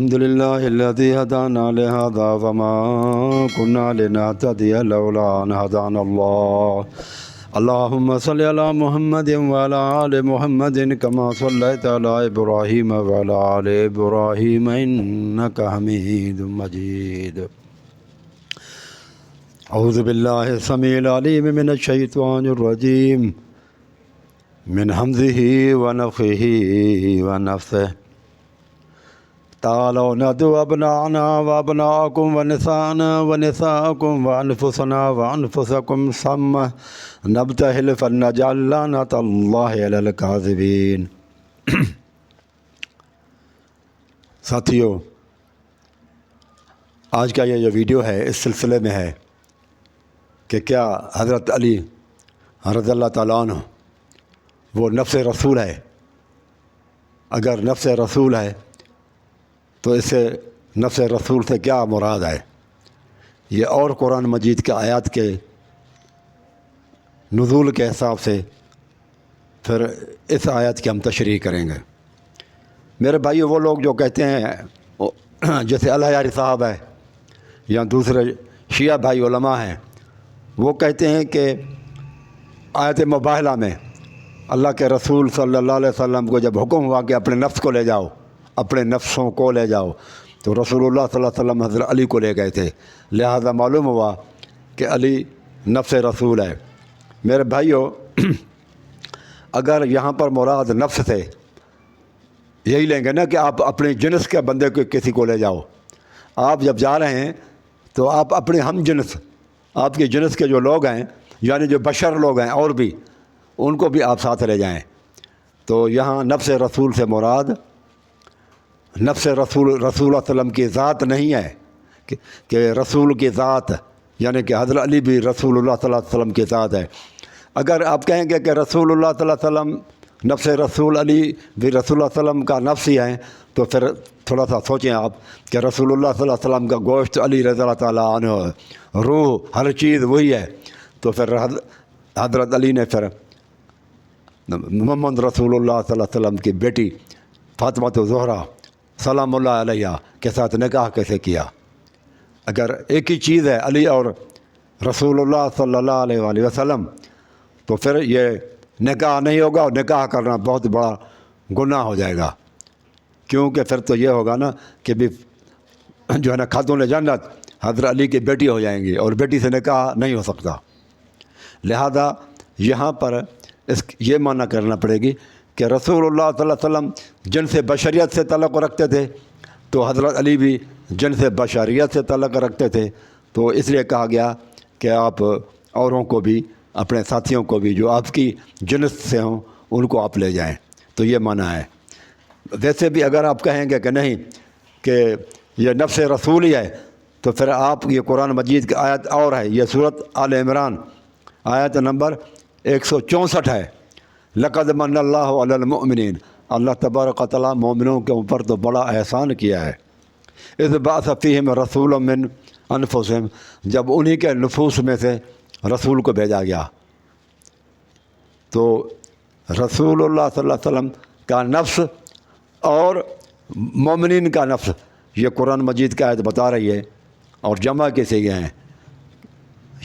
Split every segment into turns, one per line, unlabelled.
الحمد لله الذي هدانا لهذا وما كنا لنهتدي لولا أن هدانا الله. اللهم صل على محمد وعلى آل محمد كما صليت على إبراهيم وعلى آل إبراهيم إنك حميد مجيد. أعوذ بالله السميع العليم من الشيطان الرجيم من همزه ونفخه ونفثه. تعالوا ندعو أبناءنا وأبناءكم ونساءنا ونساءكم وأنفسنا وأنفسكم ثم نبتهل فلنجعل لعنة الله على الكاذبين. ساتھیو، آج کا یہ جو ویڈیو ہے اس سلسلے میں ہے کہ کیا حضرت علی رضی اللہ تعالیٰ عنہ وہ نفس رسول ہے؟ اگر نفس رسول ہے تو اس سے نفس رسول سے کیا مراد ہے؟ یہ اور قرآن مجید کے آیات کے نزول کے حساب سے پھر اس آیت کی ہم تشریح کریں گے۔ میرے بھائیو، وہ لوگ جو کہتے ہیں جیسے الحیاری صاحب ہے یا دوسرے شیعہ بھائی علماء ہیں، وہ کہتے ہیں کہ آیت مباہلہ میں اللہ کے رسول صلی اللہ علیہ وسلم کو جب حکم ہوا کہ اپنے نفس کو لے جاؤ، اپنے نفسوں کو لے جاؤ، تو رسول اللہ صلی اللہ علیہ وسلم حضرت علی کو لے گئے تھے، لہذا معلوم ہوا کہ علی نفس رسول ہے۔ میرے بھائیو، اگر یہاں پر مراد نفس سے یہی لیں گے نا کہ آپ اپنے جنس کے بندے کو کسی کو لے جاؤ، آپ جب جا رہے ہیں تو آپ اپنے ہم جنس، آپ کے جنس کے جو لوگ ہیں، یعنی جو بشر لوگ ہیں اور بھی، ان کو بھی آپ ساتھ لے جائیں۔ تو یہاں نفس رسول سے مراد نفس رسول اللہ صلی اللہ علیہ وسلم کی ذات نہیں ہے کہ رسول کی ذات، یعنی کہ حضرت علی بھی رسول اللہ صلی اللہ علیہ وسلم کی ذات ہے۔ اگر آپ کہیں گے کہ رسول اللہ صلی اللہ علیہ وسلم نفس رسول علی بھی رسول اللہ صلی اللہ علیہ وسلم کا نفس ہی ہیں، تو پھر تھوڑا سا سوچیں آپ کہ رسول اللہ صلی اللہ علیہ وسلم کا گوشت علی رضی اللہ تعالیٰ عنہ، روح، ہر چیز وہی ہے، تو پھر حضرت علی نے پھر محمد رسول اللہ صلی اللہ علیہ وسلم کی بیٹی فاطمہ زہرا سلام اللہ علیہ کے ساتھ نکاح کیسے کیا؟ اگر ایک ہی چیز ہے علی اور رسول اللہ صلی اللہ علیہ وآلہ وسلم، تو پھر یہ نکاح نہیں ہوگا، اور نکاح کرنا بہت بڑا گناہ ہو جائے گا، کیونکہ پھر تو یہ ہوگا نا کہ بھی جو ہے نا خاتون جنت حضرت علی کی بیٹی ہو جائیں گی، اور بیٹی سے نکاح نہیں ہو سکتا۔ لہذا یہاں پر یہ معنی کرنا پڑے گی کہ رسول اللہ صلی اللہ علیہ وسلم جن سے بشریت سے تعلق رکھتے تھے، تو حضرت علی بھی جن سے بشریت سے تعلق رکھتے تھے، تو اس لیے کہا گیا کہ آپ اوروں کو بھی، اپنے ساتھیوں کو بھی جو آپ کی جنس سے ہوں، ان کو آپ لے جائیں۔ تو یہ معنی ہے۔ ویسے بھی اگر آپ کہیں گے کہ نہیں کہ یہ نفس رسول ہی ہے، تو پھر آپ یہ قرآن مجید کی آیت اور ہے، یہ سورۃ آل عمران آیت نمبر 164 ہے، لقد من اللہ علی المؤمنین، اللہ تبارک و تعالیٰ مومنوں کے اوپر تو بڑا احسان کیا ہے۔ اذ بعث فیہم رسولا من انفسہم، جب انہی کے نفوس میں سے رسول کو بھیجا گیا، تو رسول اللہ صلی اللہ علیہ وسلم کا نفس اور مومنین کا نفس، یہ قرآن مجید کی آیت بتا رہی ہے، اور جمع کیسے گئے ہیں،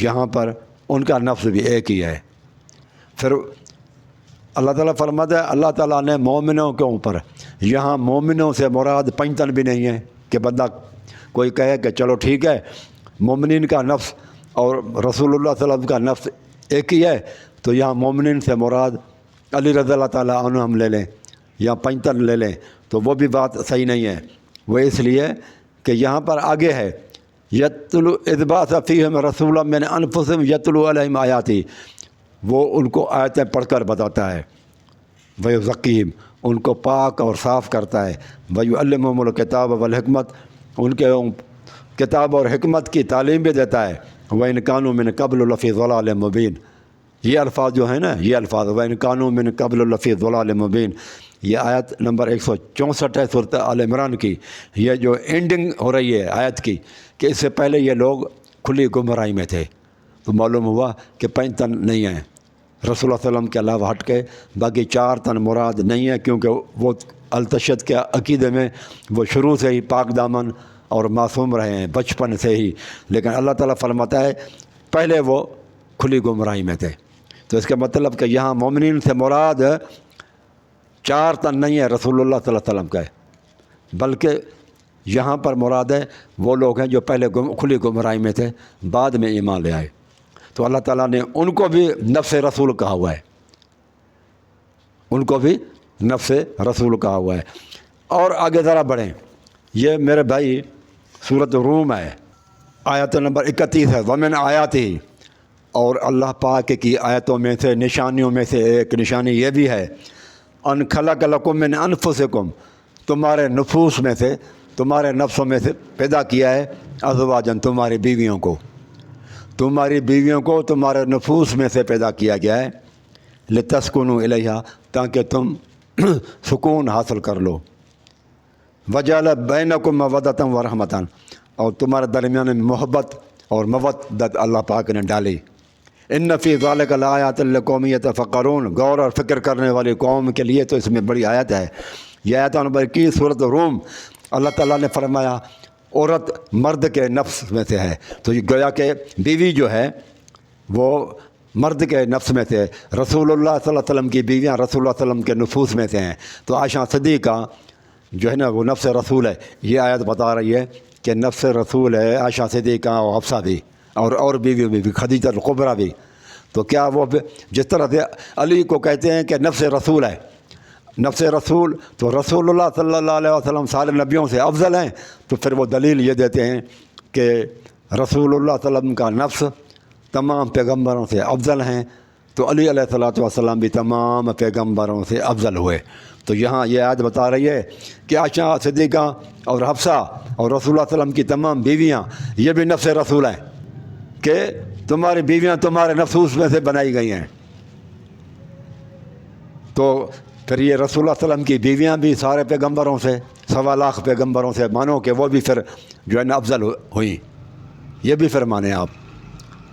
یہاں پر ان کا نفس بھی ایک ہی ہے۔ پھر اللہ تعالیٰ فرماتا ہے اللہ تعالیٰ نے مومنوں کے اوپر، یہاں مومنوں سے مراد پنجتن بھی نہیں ہے کہ بندہ کوئی کہے کہ چلو ٹھیک ہے مومنین کا نفس اور رسول اللہ صلی اللہ علیہ وسلم کا نفس ایک ہی ہے، تو یہاں مومنین سے مراد علی رضی اللہ تعالیٰ عنہ ہم لے لیں یا پنجتن لے لیں، تو وہ بھی بات صحیح نہیں ہے۔ وہ اس لیے کہ یہاں پر آگے ہے یتلو اذ بعث فیہم رسولا من انفسہم یتلو علیہم آیاتی، وہ ان کو آیتیں پڑھ کر بتاتا ہے، ویزکیہم، ان کو پاک اور صاف کرتا ہے، ویعلمہم الکتاب والحکمت، ان کے کتاب اور حکمت کی تعلیم بھی دیتا ہے، وَإِنْ كَانُوا مِنْ قَبْلُ لَفِي ضَلَالٍ مُبِينٍ، یہ الفاظ جو ہیں نا، یہ الفاظ وَإِنْ كَانُوا مِنْ قَبْلُ لَفِي ضَلَالٍ مُبِينٍ، یہ آیت نمبر 164 ہے سورۃ آل عمران کی۔ یہ جو اینڈنگ ہو رہی ہے آیت کی کہ اس سے پہلے یہ لوگ کھلی گمراہی میں تھے، تو معلوم ہوا کہ 5 تن نہیں ہیں رسول اللہ صلی اللہ علیہ وسلم کے علاوہ ہٹ کے، باقی 4 تن مراد نہیں ہیں، کیونکہ وہ التشد کے عقیدے میں وہ شروع سے ہی پاک دامن اور معصوم رہے ہیں بچپن سے ہی، لیکن اللہ تعالیٰ فرماتا ہے پہلے وہ کھلی گمراہی میں تھے۔ تو اس کا مطلب کہ یہاں مومنین سے مراد 4 تن نہیں ہے رسول اللہ صلی اللہ علیہ وسلم کا ہے، بلکہ یہاں پر مراد ہے وہ لوگ ہیں جو پہلے کھلی گمراہی میں تھے، بعد میں ایمان لے آئے۔ تو اللہ تعالیٰ نے ان کو بھی نفس رسول کہا ہوا ہے، ان کو بھی نفس رسول کہا ہوا ہے۔ اور آگے ذرا بڑھیں، یہ میرے بھائی سورۃ روم ہے، آیت نمبر 31 ہے، ومن آیات ہی، اور اللہ پاک کی آیتوں میں سے نشانیوں میں سے ایک نشانی یہ بھی ہے ان خلق لکم من انفسکم، تمہارے نفوس میں سے، تمہارے نفسوں میں سے پیدا کیا ہے ازواجن، تمہاری بیویوں کو، تمہاری بیویوں کو تمہارے نفوس میں سے پیدا کیا گیا ہے، لتسکنوا الیہا، تاکہ تم سکون حاصل کر لو، وجعل بینکم مودۃ ورحمۃ، اور تمہارے درمیان میں محبت اور مودت اللہ پاک نے ڈالی۔ ان فی ذلک لآیات لقوم یتفکرون، غور اور فکر کرنے والی قوم کے لیے تو اس میں بڑی آیت ہے۔ یہ آیت نمبر 21 سورۃ روم، اللہ تعالیٰ نے فرمایا عورت مرد کے نفس میں سے ہے، تو یہ گویا کہ بیوی جو ہے وہ مرد کے نفس میں سے، رسول اللہ صلی اللہ علیہ وسلم کی بیویاں رسول اللہ صلی اللہ علیہ وسلم کے نفوس میں سے ہیں۔ تو عائشہ صدیقہ جو ہے نا وہ نفس رسول ہے، یہ آیت بتا رہی ہے کہ نفس رسول ہے عائشہ صدیقہ اور حفصہ بھی، اور بیوی بھی، خدیجہ الکبریٰ بھی۔ تو کیا وہ جس طرح سے علی کو کہتے ہیں کہ نفس رسول ہے، نفس رسول، تو رسول اللہ صلی اللہ علیہ وسلم سارے نبیوں سے افضل ہیں، تو پھر وہ دلیل یہ دیتے ہیں کہ رسول اللہ صلی اللہ علیہ وسلم کا نفس تمام پیغمبروں سے افضل ہیں، تو علی علیہ الصلوۃ والسلام بھی تمام پیغمبروں سے افضل ہوئے۔ تو یہاں یہ آیت بتا رہی ہے کہ عائشہ صدیقہ اور حفصہ اور رسول اللہ صلی اللہ علیہ وسلم کی تمام بیویاں یہ بھی نفس رسول ہیں، کہ تمہاری بیویاں تمہارے نفوس میں سے بنائی گئی ہیں۔ تو پھر یہ رسول اللہ صلی اللہ علیہ وسلم کی بیویاں بھی سارے پیغمبروں سے، 1.25 لاکھ پیغمبروں سے مانو کہ وہ بھی پھر جو ہے نا افضل ہوئیں، یہ بھی پھر مانیں آپ،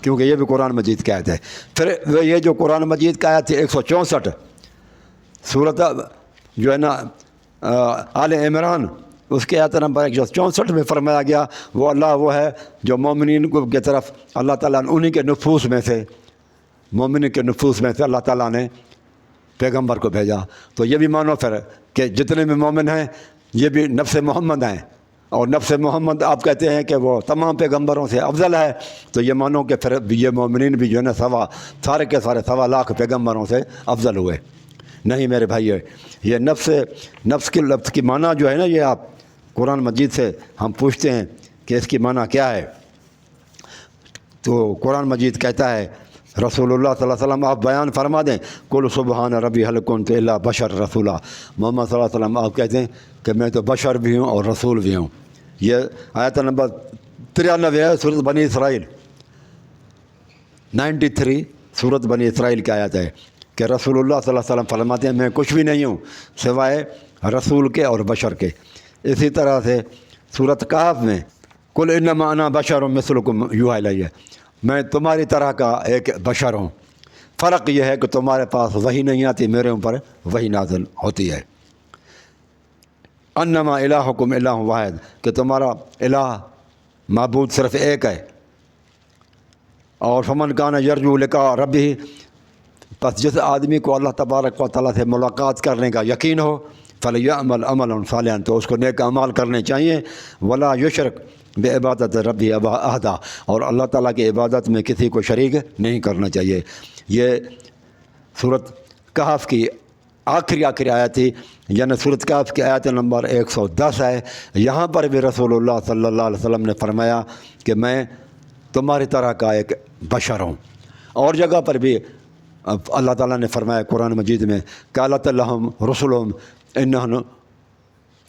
کیونکہ یہ بھی قرآن مجید کی آیت ہے۔ پھر یہ جو قرآن مجید کی آیت ہے 164 سورۃ جو ہے نا آل عمران، اس کے آیت نمبر 164 میں فرمایا گیا وہ اللہ وہ ہے جو مومنین کو کی طرف اللہ تعالیٰ نے انہی کے نفوس میں سے، مومنین کے نفوس میں سے اللہ تعالیٰ نے پیغمبر کو بھیجا۔ تو یہ بھی مانو پھر کہ جتنے بھی مومن ہیں یہ بھی نفس محمد ہیں، اور نفس محمد آپ کہتے ہیں کہ وہ تمام پیغمبروں سے افضل ہے، تو یہ مانو کہ پھر یہ مومنین بھی جو ہے نا سارے کے سارے 1.25 لاکھ پیغمبروں سے افضل ہوئے۔ نہیں میرے بھائی، یہ نفس کے لفظ کی معنی جو ہے نا، یہ آپ قرآن مجید سے ہم پوچھتے ہیں کہ اس کی معنی کیا ہے، تو قرآن مجید کہتا ہے رسول اللہ صلی اللہ علیہ وسلم آپ بیان فرما دیں، قل سبحان ربی هل كنت الا بشر رسولا، محمد صلی اللہ علیہ وسلم آپ کہتے ہیں کہ میں تو بشر بھی ہوں اور رسول بھی ہوں۔ یہ آیت نمبر 93 ہے سورۃ بنی اسرائیل، 93 سورۃ بنی اسرائیل کی آیت ہے کہ رسول اللہ صلی اللہ علیہ وسلم فرماتے ہیں میں کچھ بھی نہیں ہوں سوائے رسول کے اور بشر کے۔ اسی طرح سے سورۃ کہف میں قل انما انا بشر مثلکم یوحی الیہ، میں تمہاری طرح کا ایک بشر ہوں، فرق یہ ہے کہ تمہارے پاس وحی نہیں آتی، میرے اوپر وحی نازل ہوتی ہے۔ انما الہکم الہ واحد، کہ تمہارا الہ معبود صرف ایک ہے، اور فمن کان یرجو لقاء ربہ، پس جس آدمی کو اللہ تبارک و تعالیٰ سے ملاقات کرنے کا یقین ہو، فلیعمل عملا صالحا، تو اس کو نیک اعمال کرنے چاہیے، ولا یشرک بعبادت ربہ احدا، اور اللہ تعالیٰ کی عبادت میں کسی کو شریک نہیں کرنا چاہیے۔ یہ سورۃ کہف کی آخری آیت تھی، یعنی سورۃ کہف کی آیت نمبر 110 ہے۔ یہاں پر بھی رسول اللہ صلی اللہ علیہ وسلم نے فرمایا کہ میں تمہاری طرح کا ایک بشر ہوں۔ اور جگہ پر بھی اللہ تعالیٰ نے فرمایا قرآن مجید میں قالت لہم رسلہم انہم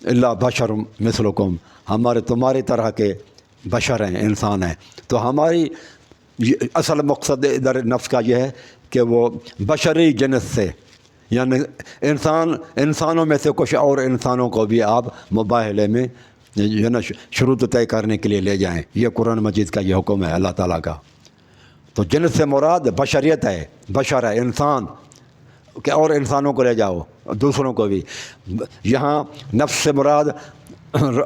الا بشر مثلکم، ہمارے تمہاری طرح کے بشر ہیں، انسان ہیں۔ تو ہماری اصل مقصد ادھر نفس کا یہ ہے کہ وہ بشری جنس سے، یعنی انسانوں میں سے کچھ اور انسانوں کو بھی آپ مباہلے میں جو ہے نا شروط طے کرنے کے لیے لے جائیں۔ یہ قرآن مجید کا یہ حکم ہے اللہ تعالیٰ کا۔ تو جنس سے مراد بشریت ہے، بشر ہے، انسان، کہ اور انسانوں کو لے جاؤ، دوسروں کو بھی. یہاں نفس سے مراد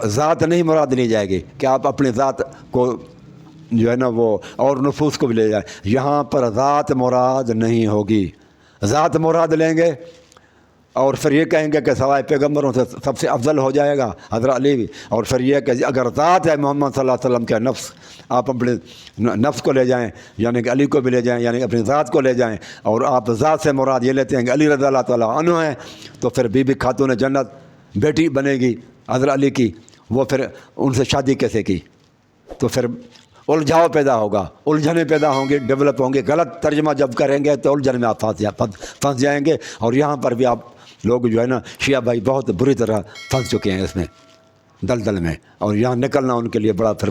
ذات نہیں مراد لی جائے گی کہ آپ اپنی ذات کو جو ہے نا وہ اور نفوس کو بھی لے جائیں. یہاں پر ذات مراد نہیں ہوگی. ذات مراد لیں گے اور پھر یہ کہیں گے کہ سوائے پیغمبروں سے سب سے افضل ہو جائے گا حضرت علی بھی. اور پھر یہ کہ اگر ذات ہے محمد صلی اللہ علیہ وسلم کا نفس، آپ اپنے نفس کو لے جائیں یعنی کہ علی کو بھی لے جائیں، یعنی اپنی ذات کو لے جائیں، اور آپ ذات سے مراد یہ لیتے ہیں کہ علی رضی اللہ تعالیٰ عنہ ہیں، تو پھر بی بی خاتون جنت بیٹی بنے گی حضرت علی کی. وہ پھر ان سے شادی کیسے کی؟ تو پھر الجھاؤ پیدا ہوگا، الجھنیں پیدا ہوں گی، ڈیولپ ہوں گے. غلط ترجمہ جب کریں گے تو الجھن میں آپ پھنس جائیں گے. اور یہاں پر بھی آپ لوگ جو ہے نا شیعہ بھائی بہت بری طرح پھنس چکے ہیں اس میں دلدل میں، اور یہاں نکلنا ان کے لیے بڑا پھر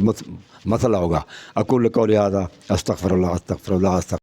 مسئلہ ہوگا. اقول قولی ھذا استغفر اللہ استغفر اللہ استغفر